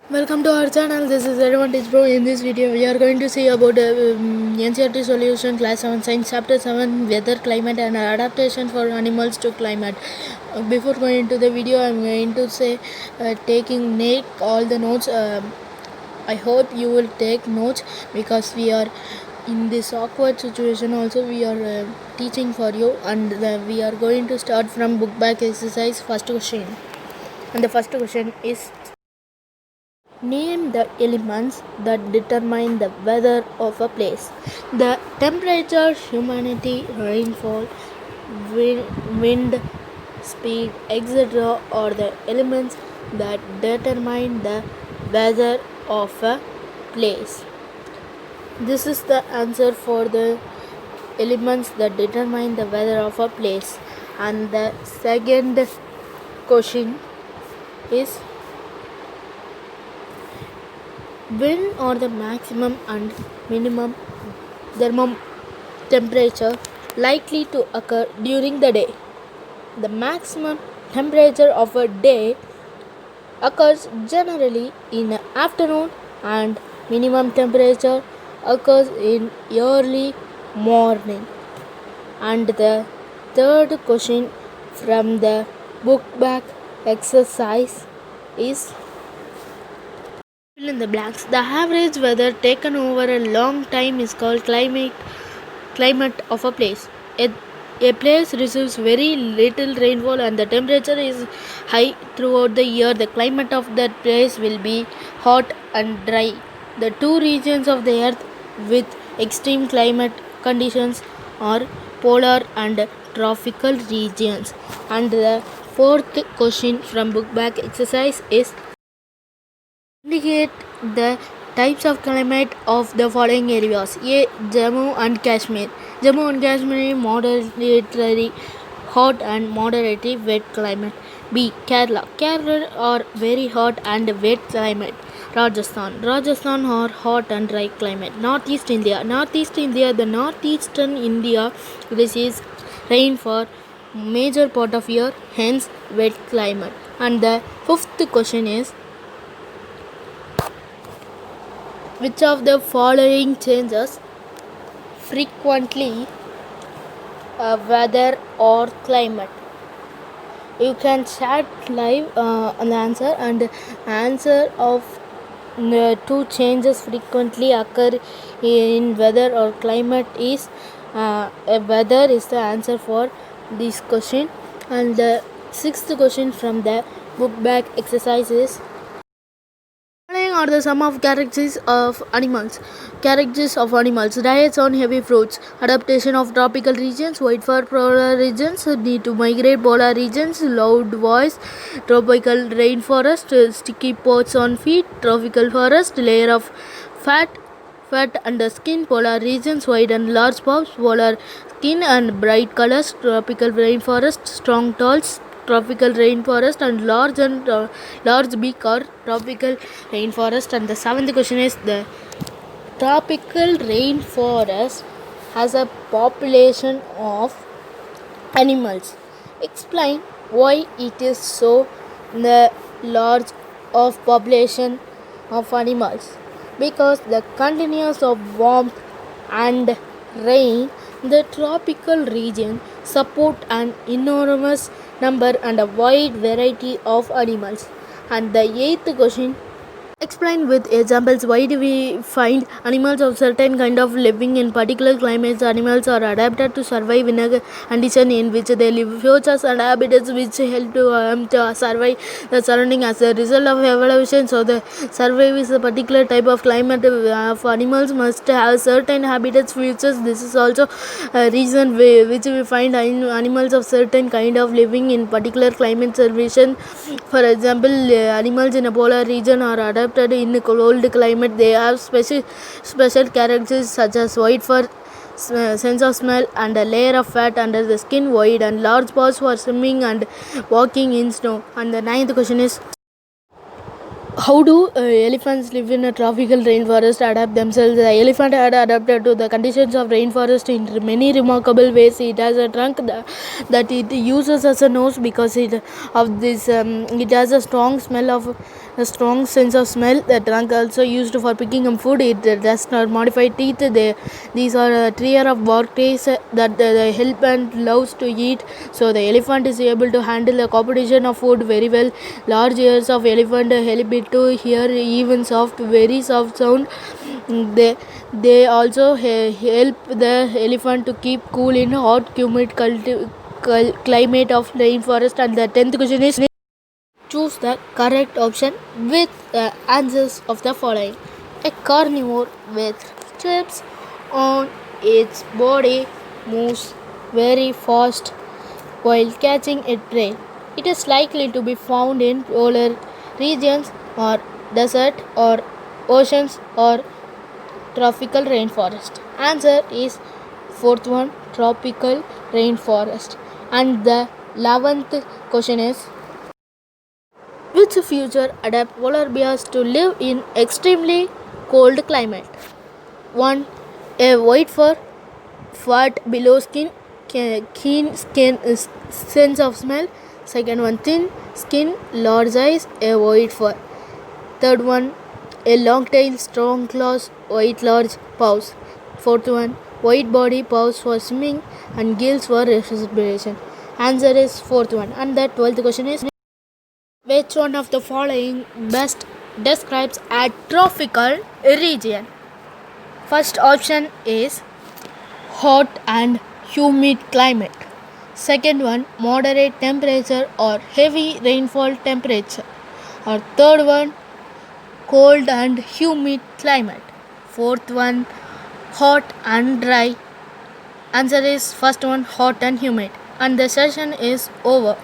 Welcome to our channel. This is Advantage Pro. In this video, we are going to see about NCERT solution class 7 science chapter 7 weather, climate, and adaptation for animals to climate. Before going into the video, I am going to say take all the notes. I hope you will take notes because we are in this awkward situation. Also, we are teaching for you, and we are going to start from book back exercise. First question, and the first question is. Name the elements that determine the weather of a place. The temperature, humidity, rainfall, wind speed, etc. are the elements that determine the weather of a place. This is the answer for the elements that determine the weather of a place. And the second question is, when are the maximum and minimum temperature likely to occur during the day? The maximum temperature of a day occurs generally in the afternoon and minimum temperature occurs in early morning. And the third question from the book back exercise is, fill in the blanks. The average weather taken over a long time is called climate of a place. A place receives very little rainfall and the temperature is high throughout the year. The climate of that place will be hot and dry. The two regions of the earth with extreme climate conditions are polar and tropical regions. And the fourth question from book back exercise is, indicate the types of climate of the following areas. A. Jammu and Kashmir. Jammu and Kashmir moderately hot and moderately wet climate. B. Kerala. Kerala are very hot and wet climate. Rajasthan are hot and dry climate. Northeast India. The northeastern India receives rain for major part of year, hence wet climate. And the fifth question is, which of the following changes frequently weather or climate? You can chat live on the answer, and answer of the two changes frequently occur in weather or climate is weather is the answer for this question. And the sixth question from the book back exercise is, are the sum of characteristics of animals. Characteristics of animals: diets on heavy fruits, adaptation of tropical regions, wait for polar regions, need to migrate polar regions, loud voice, tropical rainforest, sticky spots on feet, tropical forest, layer of fat under skin, polar regions, wide and large paws, polar skin and bright colors, tropical rainforest, strong talls, tropical rainforest, and large beak or tropical rainforest. And the seventh question is, the tropical rainforest has a population of animals. Explain why it is so large of population of animals. Because the continuous of warmth and rain, the tropical region support an enormous number and a wide variety of animals. And the eighth question, explain with examples why do we find animals of certain kind of living in particular climates. Animals are adapted to survive in a condition in which they live. Features and habitats which help to survive the surrounding as a result of evolution. So the survive is a particular type of climate of animals must have certain habitats features. This is also a reason which we find animals of certain kind of living in particular climate situation. For example, animals in a polar region are adapted in cold climate. They have special characteristics such as white fur, sense of smell, and a layer of fat under the skin, wide and large paws for swimming and walking in snow. And the ninth question is, how do elephants live in a tropical rainforest adapt themselves? The elephant had adapted to the conditions of rainforest in many remarkable ways. It has a trunk that it uses as a nose because it has a strong smell of a strong sense of smell. The trunk also used for picking up food. It does not modify teeth. These are a trio of bark tastes that the elephant loves to eat. So the elephant is able to handle the competition of food very well. Large ears of elephant help it to hear even soft, very soft sound. They also help the elephant to keep cool in hot, humid climate of rainforest. And the 10th question is, choose the correct option with the answers of the following. A carnivore with strips on its body moves very fast while catching its prey. It is likely to be found in polar regions or desert or oceans or tropical rainforest. Answer is fourth one, tropical rainforest. And the 11th question is, which feature adapt polar bears to live in extremely cold climate? 1. A white fur, fat below skin, keen skin sense of smell. Second one, thin skin, large eyes, a white fur. Third one, a long tail, strong claws, white large paws. Fourth one, white body, paws for swimming and gills for respiration. Answer is fourth one. And the 12th question is, which one of the following best describes a tropical region? First option is hot and humid climate. Second one, moderate temperature or heavy rainfall temperature. Or third one, cold and humid climate. Fourth one, hot and dry. Answer is first one, hot and humid. And the session is over.